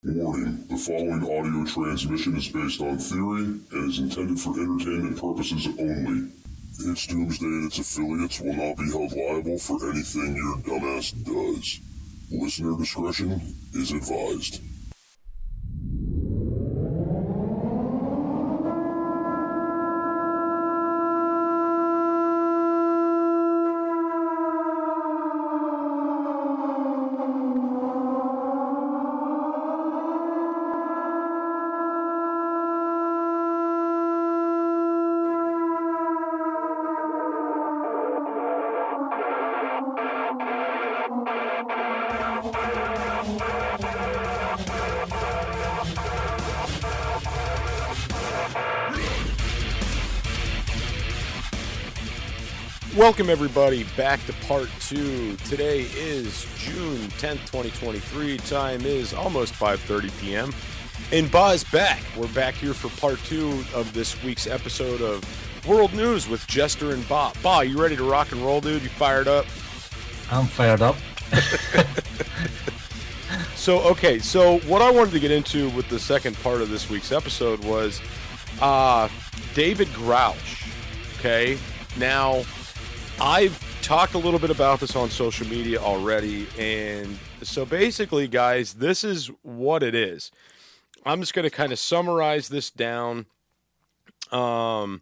Warning, the following audio transmission is based on theory and is intended for entertainment purposes only. It's Doomsday and its affiliates will not be held liable for anything your dumbass does. Listener discretion is advised. Welcome everybody back to part 2. Today is June 10th, 2023. Time is almost 5:30 p.m. And Baa is back. We're back here for part 2 of this week's episode of World News with Jester and Baa. Baa, you ready to rock and roll, dude? You fired up? I'm fired up. So what I wanted to get into with the second part of this week's episode was David Grouch. Okay? Now, I've talked a little bit about this on social media already, and so basically, guys, this is what it is. I'm just going to kind of summarize this down so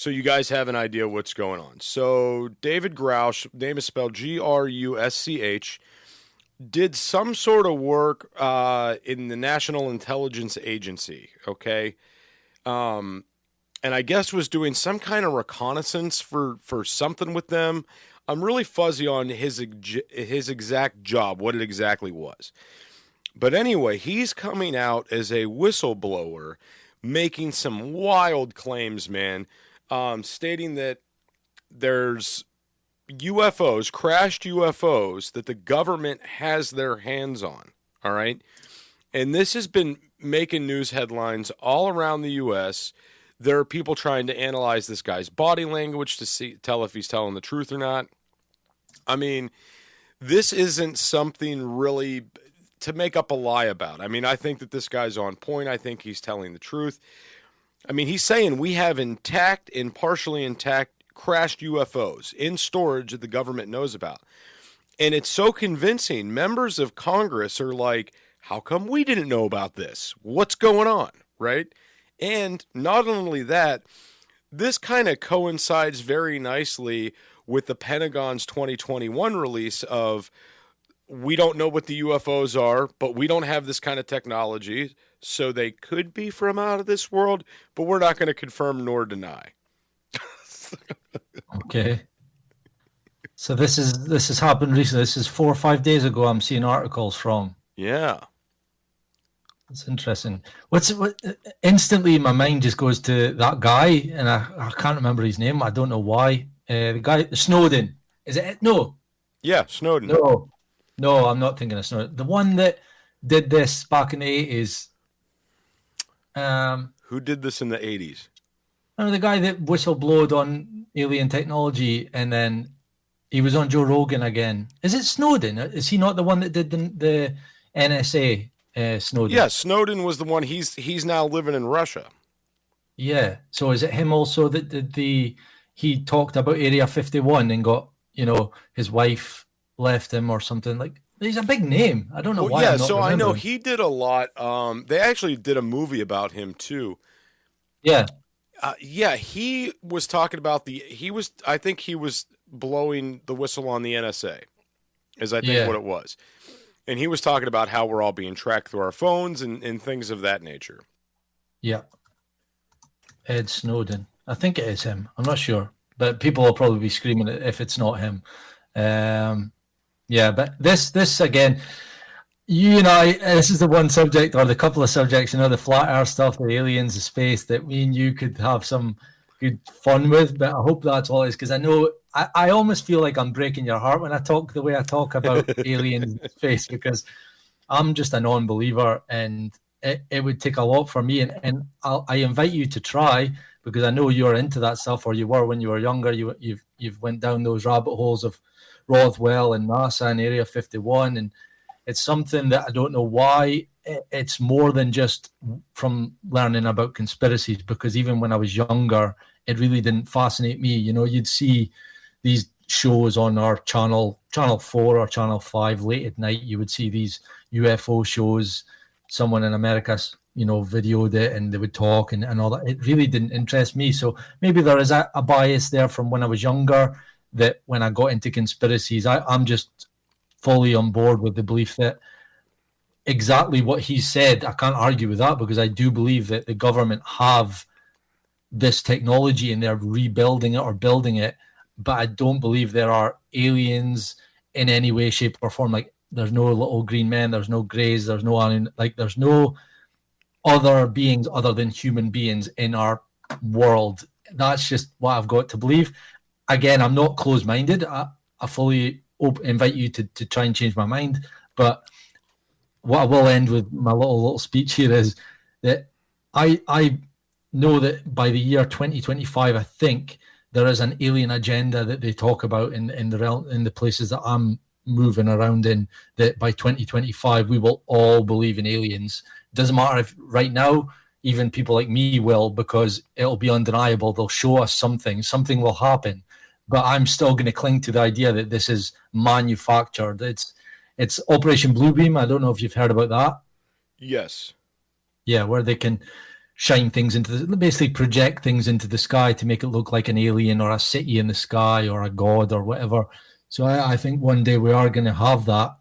you guys have an idea what's going on. So David Grouch, name is spelled Grusch, did some sort of work in the National Intelligence Agency, okay? And I guess was doing some kind of reconnaissance for something with them. I'm really fuzzy on his exact job, what it exactly was. But anyway, he's coming out as a whistleblower, making some wild claims, man, stating that there's UFOs, crashed UFOs, that the government has their hands on, all right? And this has been making news headlines all around the U.S. There are people trying to analyze this guy's body language to tell if he's telling the truth or not. I mean, this isn't something really to make up a lie about. I mean, I think that this guy's on point. I think he's telling the truth. I mean, he's saying we have intact and partially intact crashed UFOs in storage that the government knows about. And it's so convincing. Members of Congress are like, how come we didn't know about this? What's going on, right? And not only that, this kind of coincides very nicely with the Pentagon's 2021 release of, we don't know what the UFOs are, but we don't have this kind of technology, so they could be from out of this world, but we're not going to confirm nor deny. Okay. So this has happened recently. This is 4 or 5 days ago. I'm seeing articles from. Yeah. It's interesting. What instantly my mind just goes to that guy, and I can't remember his name. I don't know why. The guy Snowden. Is it? No. Yeah, Snowden. No, I'm not thinking of Snowden. The one that did this back in the 80s. Who did this in the 80s? The guy that whistleblowed on alien technology, and then he was on Joe Rogan again. Is it Snowden? Is he not the one that did the NSA? Snowden. Yeah, Snowden was the one. He's now living in Russia. Yeah. So is it him also that did he talked about Area 51 and got, his wife left him or something? Like, he's a big name. I don't know why. Yeah, so I know he did a lot. They actually did a movie about him too. Yeah. Yeah, he was talking about I think he was blowing the whistle on the NSA, is I think what it was. And he was talking about how we're all being tracked through our phones and things of that nature. Yeah. Ed Snowden. I think it is him. I'm not sure. But people will probably be screaming if it's not him. Yeah, but this again, this is the one subject or the couple of subjects, the flat earth stuff, the aliens, the space, that me and you could have some good fun with. But I hope that's all it is, because I know I almost feel like I'm breaking your heart when I talk the way I talk about aliens in space, because I'm just a non-believer, and it would take a lot for me. And I invite you to try, because I know you're into that stuff, or you were when you were younger. You've went down those rabbit holes of Rothwell and NASA and Area 51, and It's something that I don't know why. It's more than just from learning about conspiracies, because even when I was younger, it really didn't fascinate me. You know, you'd see these shows on our channel 4 or channel 5 late at night. You would see these UFO shows. Someone in America, you know, videoed it and they would talk and all that. It really didn't interest me. So maybe there is a bias there from when I was younger, that when I got into conspiracies, I'm just fully on board with the belief that exactly what he said, I can't argue with that, because I do believe that the government have this technology and they're rebuilding it or building it. But I don't believe there are aliens in any way, shape, or form. Like, there's no little green men, there's no greys, there's no there's no other beings other than human beings in our world. That's just what I've got to believe. Again, I'm not closed-minded. I fully invite you to try and change my mind. But what I will end with my little speech here is that I know that by the year 2025, I think there is an alien agenda that they talk about in the places that I'm moving around in, that by 2025 we will all believe in aliens. Doesn't matter if right now even people like me will, because it'll be undeniable. They'll show us something will happen, but I'm still going to cling to the idea that this is manufactured. It's Operation Bluebeam. I don't know if you've heard about that. Yes. Yeah, where they can shine things basically project things into the sky to make it look like an alien or a city in the sky or a god or whatever. So I think one day we are going to have that,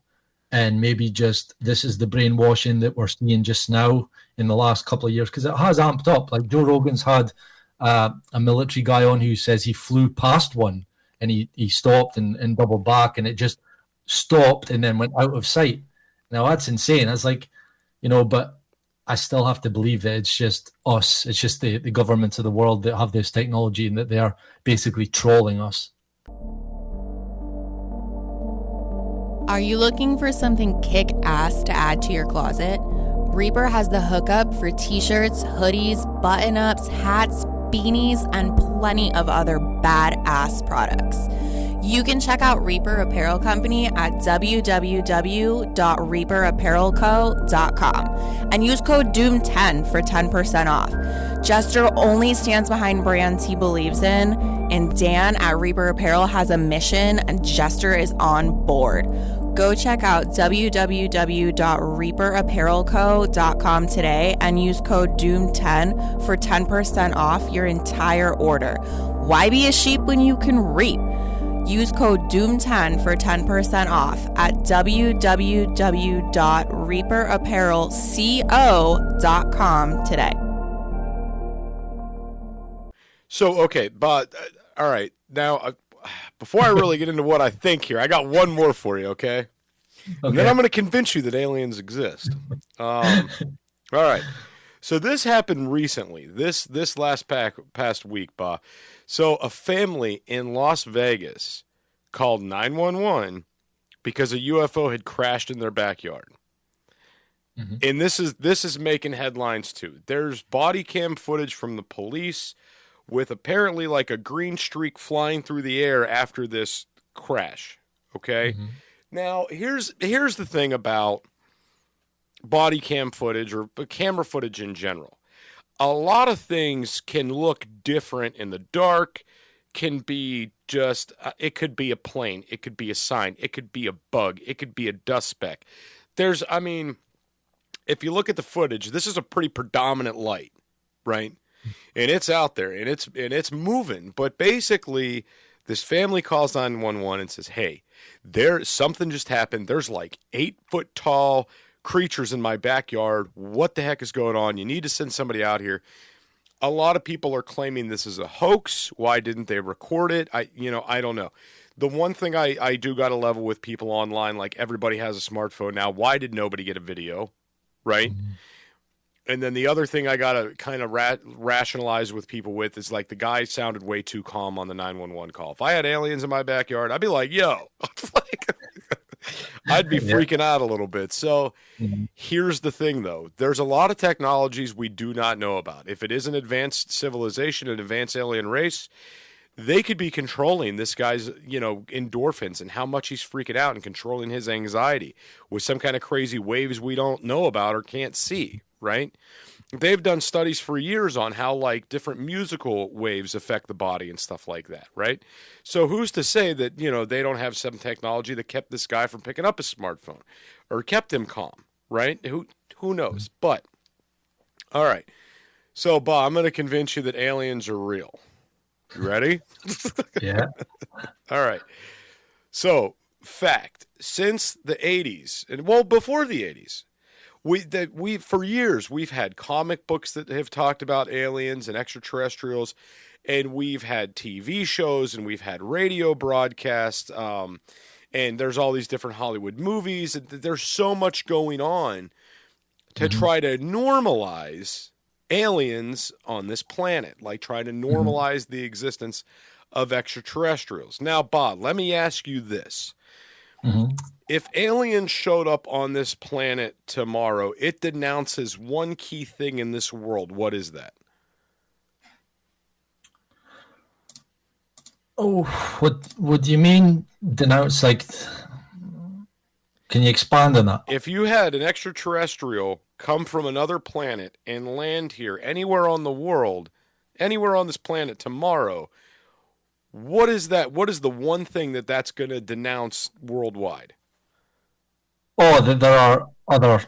and maybe just this is the brainwashing that we're seeing just now in the last couple of years, because it has amped up. Like Joe Rogan's had a military guy on who says he flew past one and he stopped and doubled back, and it just stopped and then went out of sight. Now that's insane. That's like, you know, but I still have to believe that it's just us. It's just the governments of the world that have this technology and that they are basically trolling us. Are you looking for something kick-ass to add to your closet? Reaper has the hookup for t-shirts, hoodies, button-ups, hats, beanies, and plenty of other badass products. You can check out Reaper Apparel Company at www.reaperapparelco.com and use code DOOM10 for 10% off. Jester only stands behind brands he believes in, and Dan at Reaper Apparel has a mission, and Jester is on board. Go check out www.reaperapparelco.com today and use code DOOM10 for 10% off your entire order. Why be a sheep when you can reap? Use code DOOM10 for 10% off at www.reaperapparelco.com today. So, okay, but all right. Now, before I really get into what I think here, I got one more for you, okay? And then I'm going to convince you that aliens exist. All right. So this happened recently, this last past week, Baa. So a family in Las Vegas called 911 because a UFO had crashed in their backyard. Mm-hmm. And this is making headlines too. There's body cam footage from the police with apparently like a green streak flying through the air after this crash. Okay? Mm-hmm. Now, here's the thing about body cam footage or camera footage in general. A lot of things can look different in the dark, can be just, it could be a plane, it could be a sign, it could be a bug, it could be a dust speck. If you look at the footage, this is a pretty predominant light, right? And it's out there, and it's moving, but basically this family calls 911 and says, hey, something just happened. There's like 8-foot tall creatures in my backyard. What the heck is going on? You need to send somebody out here. A lot of people are claiming this is a hoax. Why didn't they record it? I don't know. The one thing I do got to level with people online, like everybody has a smartphone now. Why did nobody get a video? Right? Mm-hmm. And then the other thing I got to kind of rationalize with people with is like the guy sounded way too calm on the 911 call. If I had aliens in my backyard, I'd be like, yo, I'd be freaking out a little bit. So here's the thing, though. There's a lot of technologies we do not know about. If it is an advanced civilization, an advanced alien race, they could be controlling this guy's, endorphins and how much he's freaking out and controlling his anxiety with some kind of crazy waves we don't know about or can't see, right? They've done studies for years on how, like, different musical waves affect the body and stuff like that, right? So who's to say that, they don't have some technology that kept this guy from picking up a smartphone or kept him calm, right? Who knows? But, all right. So, Baa, I'm going to convince you that aliens are real. You ready? Yeah. All right. So, fact, since the 80s, and well, before the 80s, we for years we've had comic books that have talked about aliens and extraterrestrials, and we've had TV shows and we've had radio broadcasts, and there's all these different Hollywood movies, and there's so much going on to try to normalize aliens on this planet, like trying to normalize the existence of extraterrestrials. Now, Baa, let me ask you this. If aliens showed up on this planet tomorrow, it denounces one key thing in this world. What is that? Oh, what do you mean denounce? Like, can you expand on that? If you had an extraterrestrial come from another planet and land here anywhere on the world, anywhere on this planet tomorrow, what is that? What is the one thing that's going to denounce worldwide? Oh, that there are other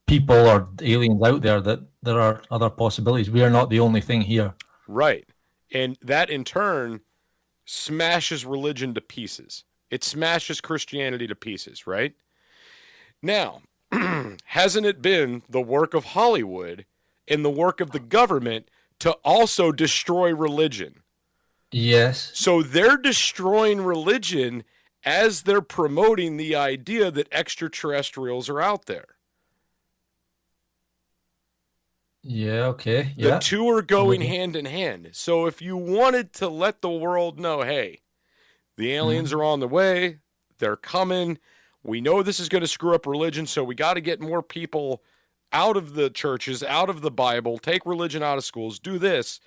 people or aliens out there, that there are other possibilities. We are not the only thing here. Right. And that in turn smashes religion to pieces. It smashes Christianity to pieces, right? Now, hasn't it been the work of Hollywood and the work of the government to also destroy religion? Yes. So they're destroying religion as they're promoting the idea that extraterrestrials are out there. Yeah, okay. Yeah. The two are going hand in hand. So if you wanted to let the world know, hey, the aliens are on the way, they're coming, we know this is going to screw up religion, so we got to get more people out of the churches, out of the Bible, take religion out of schools, do this,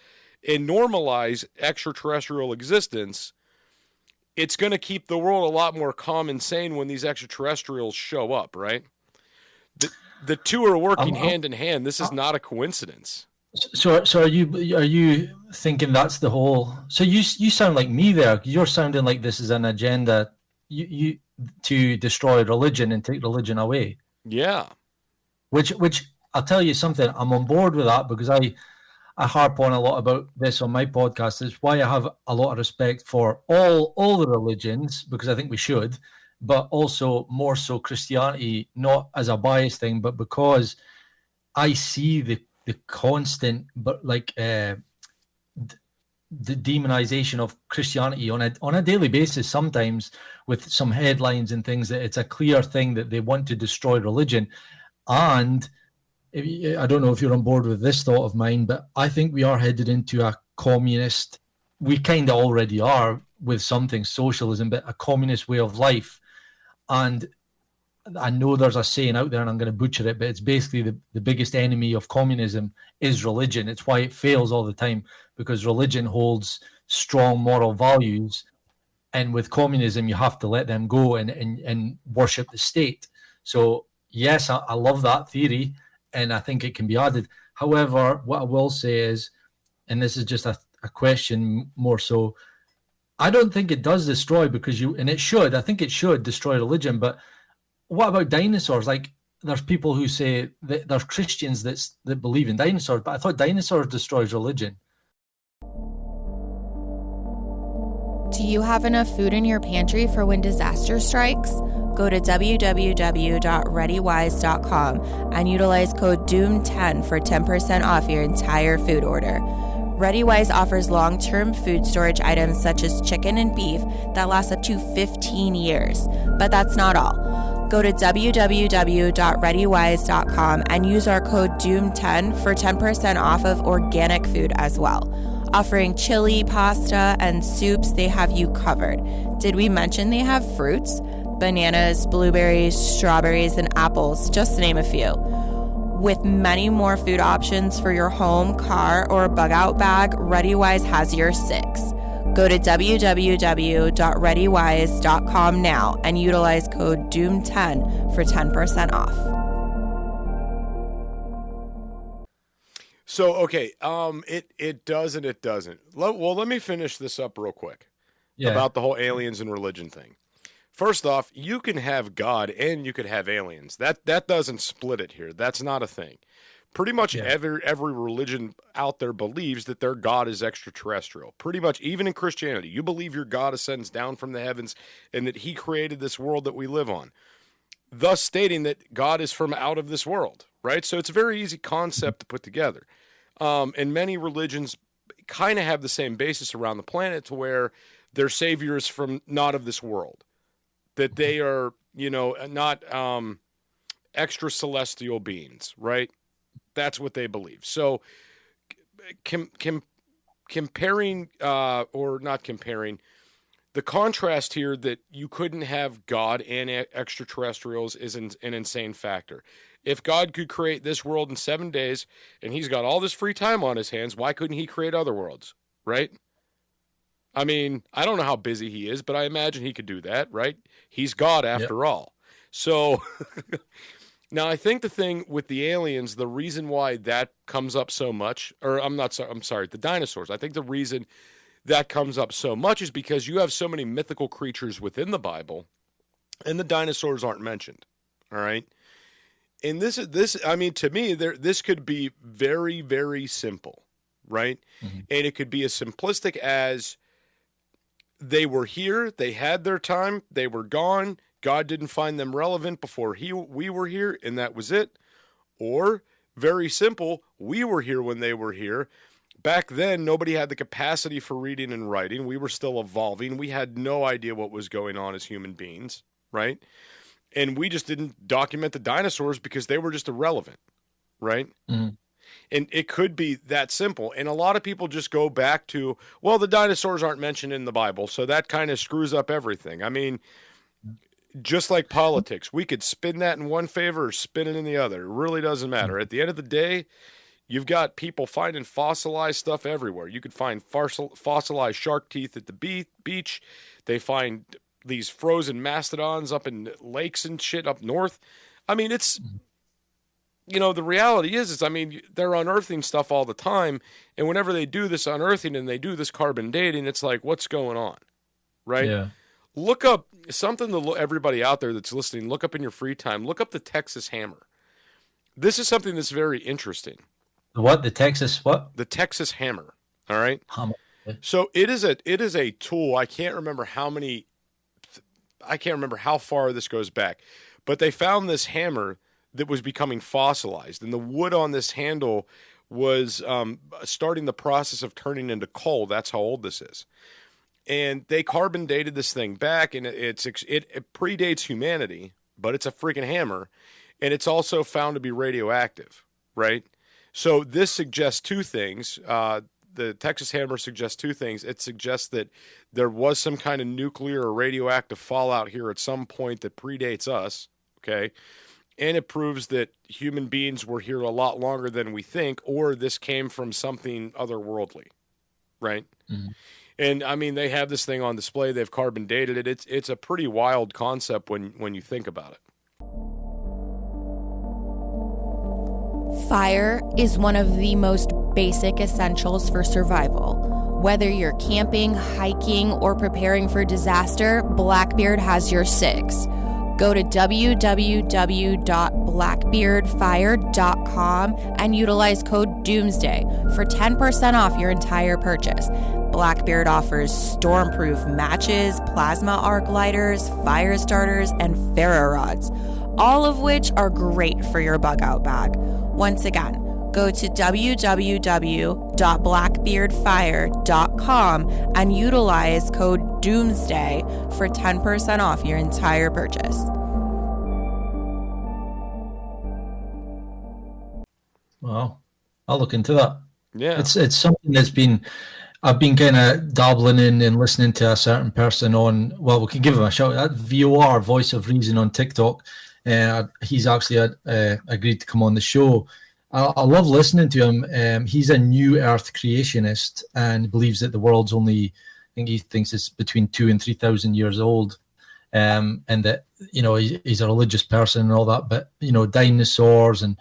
and normalize extraterrestrial existence, it's going to keep the world a lot more calm and sane when these extraterrestrials show up, right? The two are working hand in hand. This is not a coincidence. So are you thinking that's the whole? So you sound like me there. You're sounding like this is an agenda you to destroy religion and take religion away. Yeah. Which I'll tell you something. I'm on board with that because I harp on a lot about this on my podcast. It's why I have a lot of respect for all the religions, because I think we should, but also more so Christianity, not as a bias thing, but because I see the constant, but like the demonization of Christianity on a daily basis, sometimes with some headlines and things, that it's a clear thing that they want to destroy religion. And I don't know if you're on board with this thought of mine, but I think we are headed into a communist, we kind of already are with something, socialism, but a communist way of life. And I know there's a saying out there, and I'm going to butcher it, but it's basically the biggest enemy of communism is religion. It's why it fails all the time, because religion holds strong moral values. And with communism, you have to let them go and worship the state. So, yes, I love that theory, and I think it can be added. However, what I will say is, and this is just a question more so, I don't think it does destroy and it should. I think it should destroy religion, but what about dinosaurs? Like, there's people who say that there's Christians that believe in dinosaurs, but I thought dinosaurs destroys religion. Do you have enough food in your pantry for when disaster strikes? Go to www.readywise.com and utilize code DOOM10 for 10% off your entire food order. ReadyWise offers long-term food storage items such as chicken and beef that last up to 15 years. But that's not all. Go to www.readywise.com and use our code DOOM10 for 10% off of organic food as well. Offering chili, pasta, and soups, they have you covered. Did we mention they have fruits? Bananas, blueberries, strawberries, and apples, just to name a few. With many more food options for your home, car, or bug out bag, ReadyWise has your 6. Go to www.readywise.com now and utilize code DOOM10 for 10% off. So, okay, it does and it doesn't. Well, let me finish this up real quick about the whole aliens and religion thing. First off, you can have God and you could have aliens. That doesn't split it here. That's not a thing. Pretty much every religion out there believes that their God is extraterrestrial. Pretty much, even in Christianity, you believe your God ascends down from the heavens and that he created this world that we live on, thus stating that God is from out of this world, right? So it's a very easy concept to put together. And many religions kind of have the same basis around the planet to where their savior is from not of this world, that they are, not extra celestial beings, right? That's what they believe. So comparing, or not comparing, the contrast here that you couldn't have God and extraterrestrials is an insane factor. If God could create this world in 7 days and he's got all this free time on his hands, why couldn't he create other worlds, right? I mean, I don't know how busy he is, but I imagine he could do that, right? He's God after all. So now I think the thing with the aliens, the reason why that comes up so much, I'm sorry, the dinosaurs. I think the reason that comes up so much is because you have so many mythical creatures within the Bible and the dinosaurs aren't mentioned. All right. And to me, this could be very, very simple, right? Mm-hmm. And it could be as simplistic as they were here, they had their time, they were gone, God didn't find them relevant before we were here, and that was it. Or, very simple, we were here when they were here. Back then, nobody had the capacity for reading and writing. We were still evolving. We had no idea what was going on as human beings, right? And we just didn't document the dinosaurs because they were just irrelevant, right? Mm-hmm. And it could be that simple. And a lot of people just go back to, well, the dinosaurs aren't mentioned in the Bible, so that kind of screws up everything. I mean, just like politics, we could spin that in one favor or spin it in the other. It really doesn't matter. At the end of the day, you've got people finding fossilized stuff everywhere. You could find fossilized shark teeth at the beach. They find these frozen mastodons up in lakes and shit up north. I mean, it's, the reality is, they're unearthing stuff all the time. And whenever they do this unearthing and they do this carbon dating, it's like, what's going on? Right? Yeah. Look up something to everybody out there that's listening. Look up in your free time. Look up the Texas hammer. This is something that's very interesting. What? The Texas what? The Texas hammer. All right. So it is a tool. I can't remember how far this goes back, but they found this hammer that was becoming fossilized, and the wood on this handle was starting the process of turning into coal. That's how old this is. And they carbon dated this thing back, and it predates humanity, but it's a freaking hammer, and it's also found to be radioactive, right? So this suggests two things. The Texas hammer suggests two things. It suggests that there was some kind of nuclear or radioactive fallout here at some point that predates us, okay? And it proves that human beings were here a lot longer than we think, or this came from something otherworldly, right? Mm-hmm. And, they have this thing on display. They've carbon dated it. It's a pretty wild concept when you think about it. Fire is one of the most basic essentials for survival. Whether you're camping, hiking, or preparing for disaster, Blackbeard has your 6. Go to www.blackbeardfire.com and utilize code DOOMSDAY for 10% off your entire purchase. Blackbeard offers stormproof matches, plasma arc lighters, fire starters, and ferro rods, all of which are great for your bug out bag. Once again, go to www.blackbeardfire.com and utilize code DOOMSDAY for 10% off your entire purchase. Wow, I'll look into that. Yeah, it's something I've been kind of dabbling in and listening to a certain person on. Well, we can give him a shout. That VOR, Voice of Reason, on TikTok. He's actually agreed to come on the show. I love listening to him. He's a new Earth creationist and believes that the world's only, I think he thinks it's between 2,000 and 3,000 years old. And that, he's a religious person and all that, but, dinosaurs and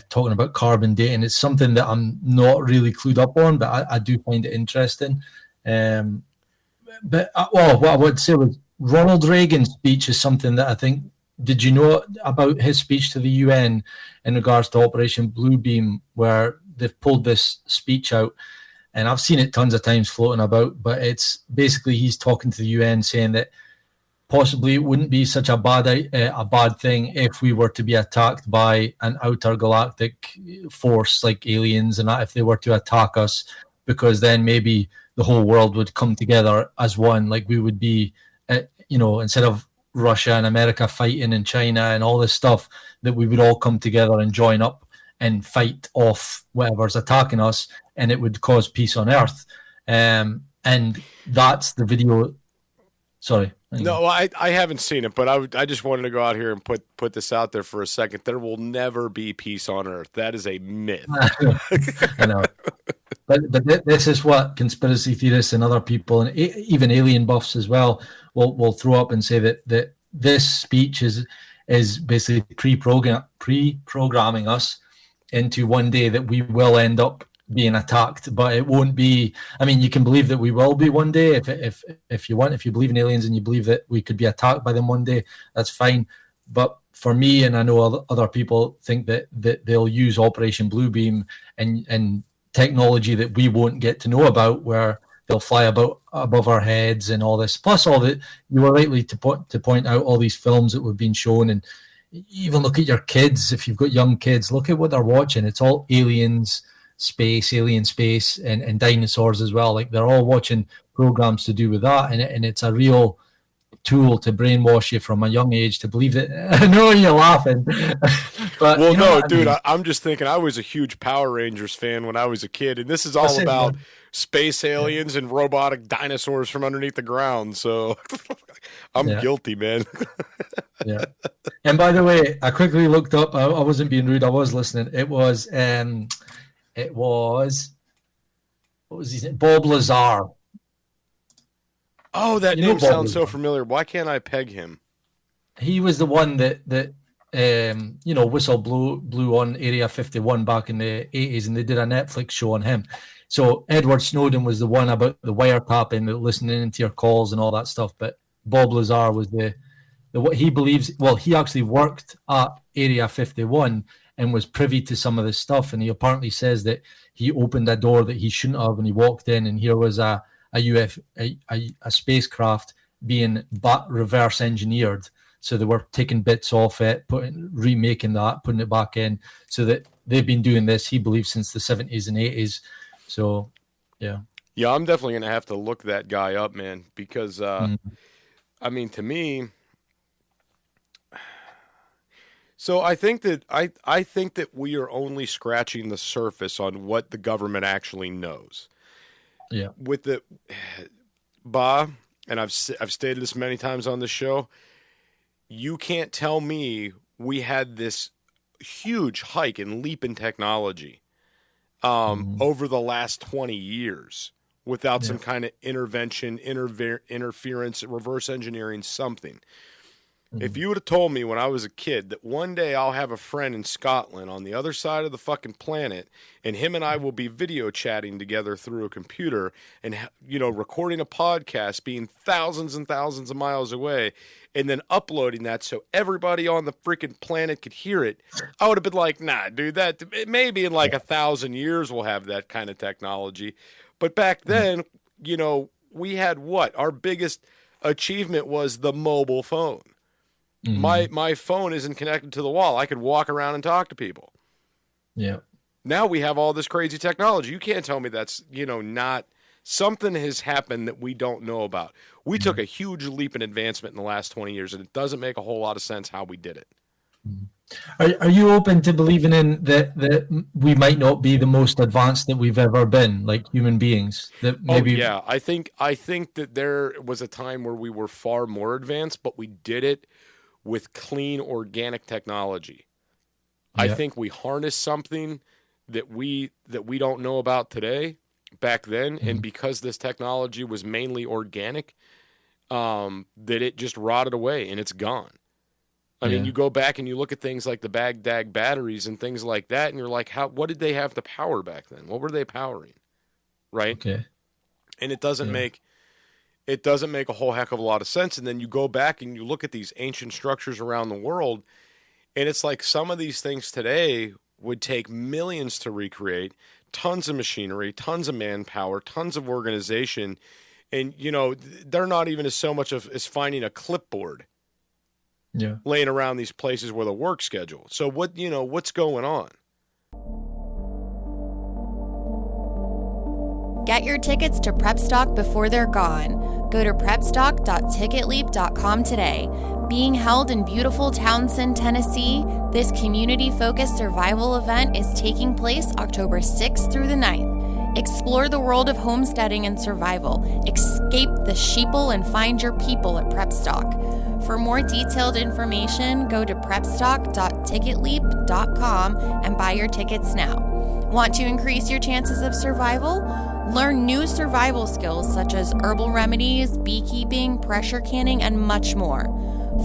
talking about carbon dating, it's something that I'm not really clued up on, but I do find it interesting. What I would say was Ronald Reagan's speech is something that I think, did you know about his speech to the UN in regards to Operation Bluebeam, where they've pulled this speech out? And I've seen it tons of times floating about, but it's basically he's talking to the UN saying that possibly it wouldn't be such a bad thing if we were to be attacked by an outer galactic force like aliens and that, if they were to attack us, because then maybe the whole world would come together as one. Like we would be, instead of Russia and America fighting and China and all this stuff, that we would all come together and join up and fight off whatever's attacking us, and it would cause peace on Earth. And that's the video. Sorry. No, I haven't seen it, but I just wanted to go out here and put this out there for a second. There will never be peace on Earth. That is a myth. I know. But this is what conspiracy theorists and other people, and even alien buffs as well, will throw up and say that this speech is basically pre-programming us into one day that we will end up being attacked, but it won't be. I mean, you can believe that we will be one day if you want. If you believe in aliens and you believe that we could be attacked by them one day, that's fine. But for me, and I know other people think that they'll use Operation Bluebeam and technology that we won't get to know about, where they'll fly above our heads and all this. Plus, all that you were rightly to point out all these films that we've been shown, and even look at your kids. If you've got young kids, look at what they're watching. It's all aliens. Alien space, and dinosaurs as well. Like they're all watching programs to do with that, and it's a real tool to brainwash you from a young age to believe it. I know you're laughing, but well, no, dude, I mean? I'm just thinking. I was a huge Power Rangers fan when I was a kid, and this is all about space aliens and robotic dinosaurs from underneath the ground. So I'm guilty, man. Yeah. And by the way, I quickly looked up. I wasn't being rude. I was listening. It was what was his name? Bob Lazar. Oh, that name sounds so familiar. Why can't I peg him? He was the one that whistle blew on Area 51 back in the 80s, and they did a Netflix show on him. So Edward Snowden was the one about the wiretapping, the listening into your calls and all that stuff. But Bob Lazar was the what he believes. Well, he actually worked at Area 51 and was privy to some of this stuff. And he apparently says that he opened a door that he shouldn't have, and he walked in, and here was a spacecraft being reverse engineered. So they were taking bits off it, remaking that, putting it back in. So that they've been doing this, he believes, since the 70s and 80s. So, yeah. Yeah, I'm definitely going to have to look that guy up, man, because, I mean, to me... So I think that I think that we are only scratching the surface on what the government actually knows. Yeah. With the Baa, and I've stated this many times on the show, you can't tell me we had this huge hike and leap in technology over the last 20 years without some kind of intervention, interference, reverse engineering, something. If you would have told me when I was a kid that one day I'll have a friend in Scotland on the other side of the fucking planet, and him and I will be video chatting together through a computer and, recording a podcast, being thousands and thousands of miles away, and then uploading that so everybody on the freaking planet could hear it, I would have been like, nah, dude, that maybe in like 1,000 years we'll have that kind of technology. But back then, we had what? Our biggest achievement was the mobile phone. My phone isn't connected to the wall. I could walk around and talk to people. Yeah. Now we have all this crazy technology. You can't tell me that's, not something has happened that we don't know about. We took a huge leap in advancement in the last 20 years, and it doesn't make a whole lot of sense how we did it. Are you open to believing in that we might not be the most advanced that we've ever been, like human beings? That maybe. Oh, yeah. I think that there was a time where we were far more advanced, but we did it with clean organic technology. I think we harness something that we don't know about today back then, and because this technology was mainly organic, that it just rotted away and it's gone. I mean, you go back and you look at things like the Baghdad batteries and things like that, and you're like, what did they have to power back then? What were they powering? Right? Okay. And it doesn't make a whole heck of a lot of sense. And then you go back and you look at these ancient structures around the world, and it's like some of these things today would take millions to recreate, tons of machinery, tons of manpower, tons of organization, and they're not even as much as finding a clipboard. Yeah. Laying around these places with a work schedule. So what's going on? Get your tickets to PrepStock before they're gone. Go to prepstock.ticketleap.com today. Being held in beautiful Townsend, Tennessee, this community-focused survival event is taking place October 6th through the 9th. Explore the world of homesteading and survival. Escape the sheeple and find your people at PrepStock. For more detailed information, go to prepstock.ticketleap.com and buy your tickets now. Want to increase your chances of survival? Learn new survival skills such as herbal remedies, beekeeping, pressure canning, and much more.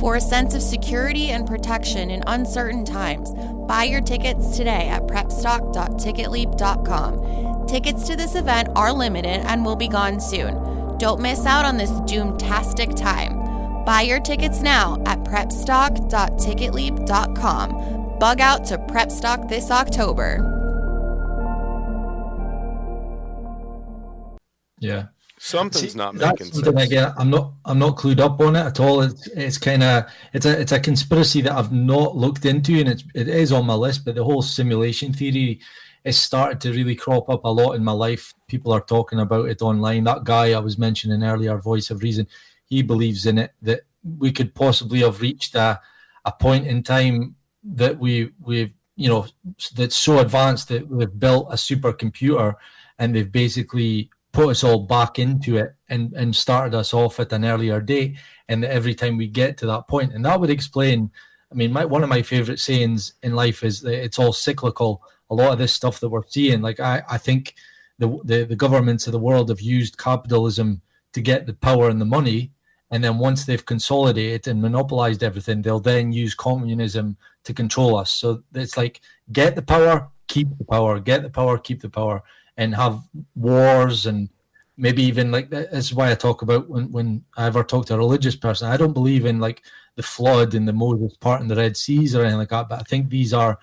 For a sense of security and protection in uncertain times, buy your tickets today at prepstock.ticketleap.com. Tickets to this event are limited and will be gone soon. Don't miss out on this doom-tastic time. Buy your tickets now at prepstock.ticketleap.com. Bug out to PrepStock this October. Yeah. Something's not making sense. Again, I'm not clued up on it at all. It's a conspiracy that I've not looked into, and it is on my list. But the whole simulation theory has started to really crop up a lot in my life. People are talking about it online. That guy I was mentioning earlier, Voice of Reason, he believes in it, that we could possibly have reached a point in time that we've that's so advanced that we've built a supercomputer, and they've basically put us all back into it and started us off at an earlier date, and every time we get to that point. And that would explain, I mean, one of my favorite sayings in life is that it's all cyclical. A lot of this stuff that we're seeing, like I think the governments of the world have used capitalism to get the power and the money, and then once they've consolidated and monopolized everything, they'll then use communism to control us. So it's like, get the power, keep the power, get the power, keep the power, and have wars. And maybe even like, that's why I talk about when I ever talk to a religious person, I don't believe in like the flood and the Moses part in the Red Seas or anything like that, but I think these are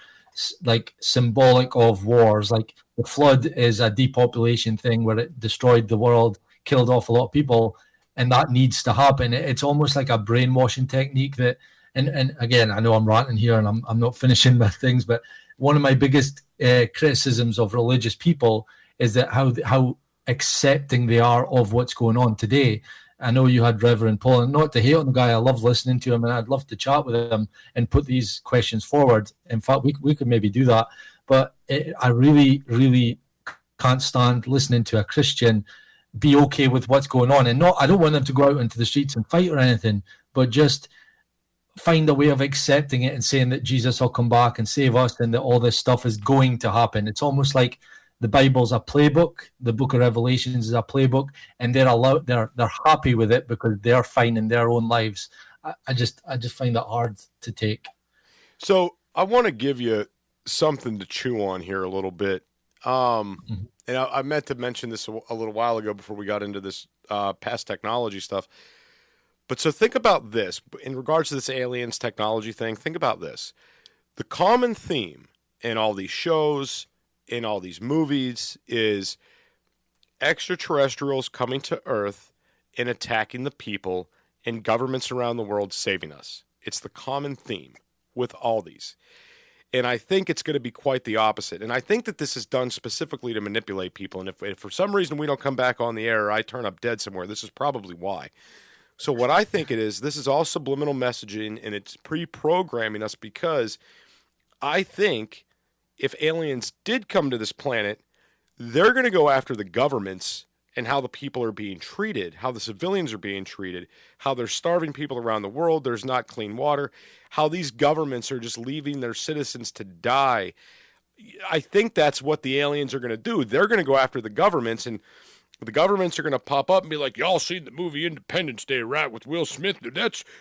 like symbolic of wars. Like the flood is a depopulation thing where it destroyed the world, killed off a lot of people, and that needs to happen. It's almost like a brainwashing technique that, and again, I know I'm ranting here and I'm not finishing my things, but one of my biggest criticisms of religious people is that how accepting they are of what's going on today. I know you had Reverend Paul, and not to hate on the guy, I love listening to him, and I'd love to chat with him and put these questions forward. In fact, we could maybe do that. But I really, really can't stand listening to a Christian be okay with what's going on. And I don't want them to go out into the streets and fight or anything, but just find a way of accepting it and saying that Jesus will come back and save us and that all this stuff is going to happen. It's almost like the Bible's a playbook, the book of Revelations is a playbook, and they're happy with it because they're fine in their own lives. I just find that hard to take. So I want to give you something to chew on here a little bit. And I meant to mention this a little while ago before we got into this past technology stuff. But so think about this. In regards to this aliens technology thing, think about this. The common theme in all these shows, in all these movies, is extraterrestrials coming to Earth and attacking the people, and governments around the world saving us. It's the common theme with all these. And I think it's going to be quite the opposite. And I think that this is done specifically to manipulate people. And if for some reason we don't come back on the air or I turn up dead somewhere, this is probably why. So what I think it is, this is all subliminal messaging, and it's pre-programming us, because I think if aliens did come to this planet, they're going to go after the governments and how the people are being treated, how the civilians are being treated, how they're starving people around the world, there's not clean water, how these governments are just leaving their citizens to die. I think that's what the aliens are going to do. They're going to go after the governments, and the governments are going to pop up and be like, y'all seen the movie Independence Day, right, with Will Smith?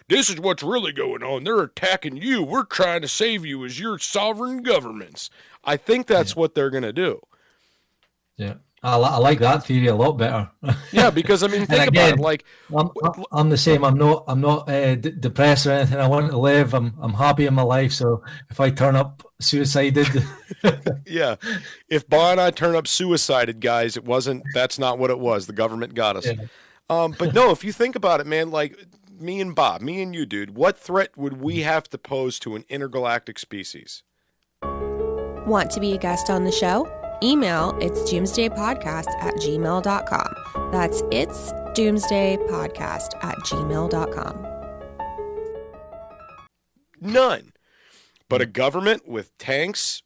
This is what's really going on. They're attacking you. We're trying to save you as your sovereign governments. I think that's what they're going to do. Yeah. I like that theory a lot better. Yeah, because I mean, think about it. Like, I'm the same. I'm not depressed or anything. I want to live. I'm happy in my life. So if I turn up suicided, yeah, if Baa and I turn up suicided, guys, that's not what it was. The government got us. Yeah. But no, if you think about it, man, like me and Baa, me and you, dude, what threat would we have to pose to an intergalactic species? Want to be a guest on the show? Email it's doomsdaypodcast@gmail.com. That's it's doomsdaypodcast@gmail.com. None. But a government with tanks,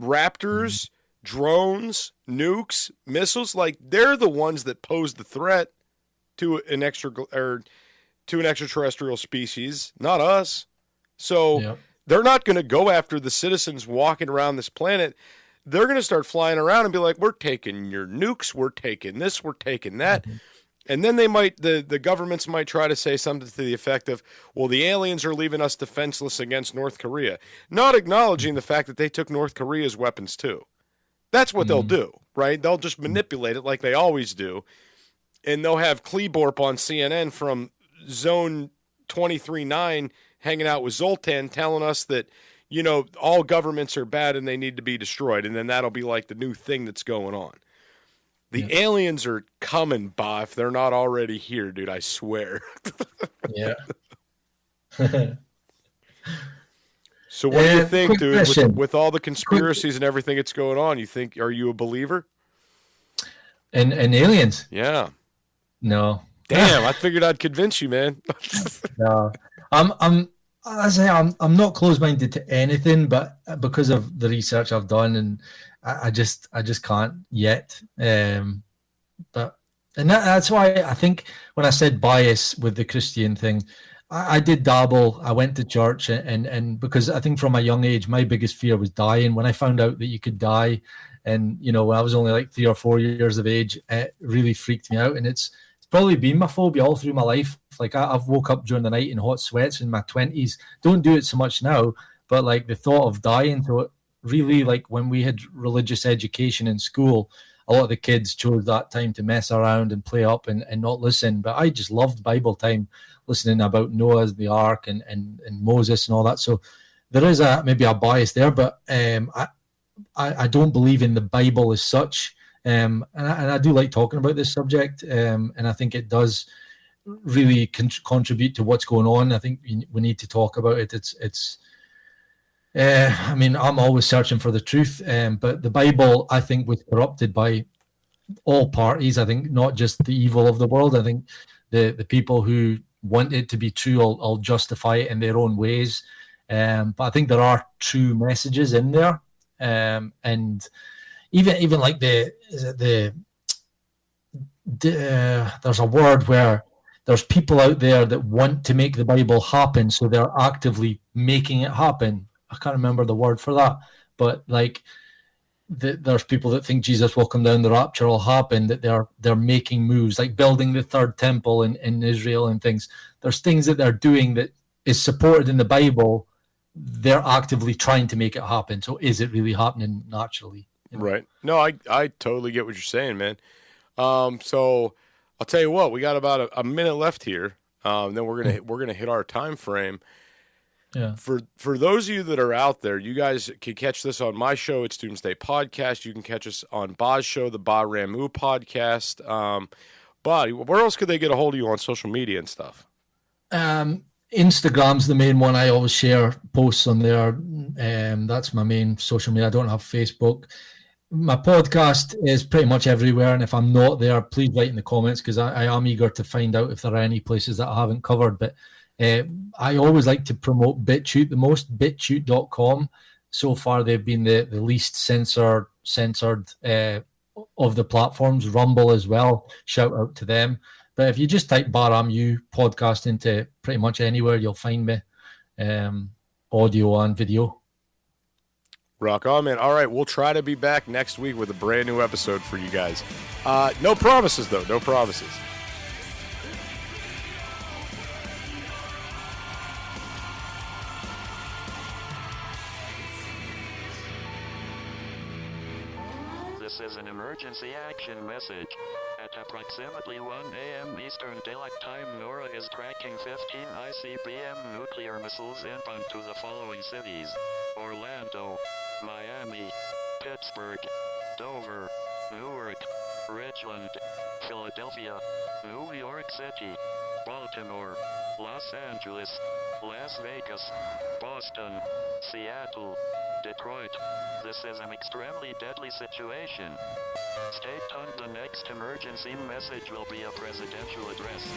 raptors, drones, nukes, missiles, like they're the ones that pose the threat to an extraterrestrial species, not us. So they're not going to go after the citizens walking around this planet. They're going to start flying around and be like, we're taking your nukes, we're taking this, we're taking that. Mm-hmm. And then they might, the governments might try to say something to the effect of, well, the aliens are leaving us defenseless against North Korea, not acknowledging the fact that they took North Korea's weapons too. That's what they'll do, right? They'll just manipulate it like they always do. And they'll have Kleborp on CNN from Zone 23-9 hanging out with Zoltan telling us that, you know, all governments are bad and they need to be destroyed. And then that'll be like the new thing that's going on. The aliens are coming, Baa, if they're not already here, dude, I swear. Yeah. So what do you think, dude, with all the conspiracies and everything that's going on, are you a believer? In aliens? Yeah. No. Damn, I figured I'd convince you, man. No. I'm not closed-minded to anything, but because of the research I've done, and I just can't yet. That's why I think when I said bias with the Christian thing, I did dabble. I went to church, and because I think from a young age, my biggest fear was dying. When I found out that you could die, and you know, when I was only like 3 or 4 years of age, it really freaked me out. And it's probably been my phobia all through my life. Like I've woke up during the night in hot sweats in my 20s. Don't do it so much now, but like the thought of dying. So it really, like when we had religious education in school, a lot of the kids chose that time to mess around and play up and not listen. But I just loved Bible time, listening about Noah's, the ark, and Moses and all that. So there is maybe a bias there, but I don't believe in the Bible as such. And I do like talking about this subject, and I think it does really contribute to what's going on. I think we need to talk about it. I mean, I'm always searching for the truth, but the Bible, I think, was corrupted by all parties. I think not just the evil of the world. I think the people who want it to be true will justify it in their own ways. But I think there are true messages in there, and even like there's a word where there's people out there that want to make the Bible happen, so they're actively making it happen. I can't remember the word for that, but like there's people that think Jesus will come down, the rapture will happen, that they're making moves, like building the third temple in Israel and things. There's things that they're doing that is supported in the Bible. They're actively trying to make it happen. So is it really happening naturally? You know? Right. No, I totally get what you're saying, man. So I'll tell you what, we got about a minute left here. Then we're gonna hit our time frame. Yeah. For those of you that are out there, you guys can catch this on my show. It's Doomsday Podcast. You can catch us on Baa's show, the Baa Ramu Podcast. Baa, where else could they get a hold of you on social media and stuff? Instagram's the main one. I always share posts on there. That's my main social media. I don't have Facebook. My podcast is pretty much everywhere, and if I'm not there, please write in the comments, because I am eager to find out if there are any places that I haven't covered. But I always like to promote BitChute the most, bitchute.com. So far, they've been the least censored of the platforms, Rumble as well. Shout out to them. But if you just type BaaRamU podcast into pretty much anywhere, you'll find me, audio and video. Rock on, man. All right, we'll try to be back next week with a brand new episode for you guys. No promises, though. No promises. This is an emergency action message. At approximately 1 a.m. Eastern Daylight Time, NORAD is tracking 15 ICBM nuclear missiles inbound to the following cities: Orlando, Miami, Pittsburgh, Dover, Newark, Richland, Philadelphia, New York City, Baltimore, Los Angeles, Las Vegas, Boston, Seattle, Detroit. This is an extremely deadly situation. Stay tuned. The next emergency message will be a presidential address.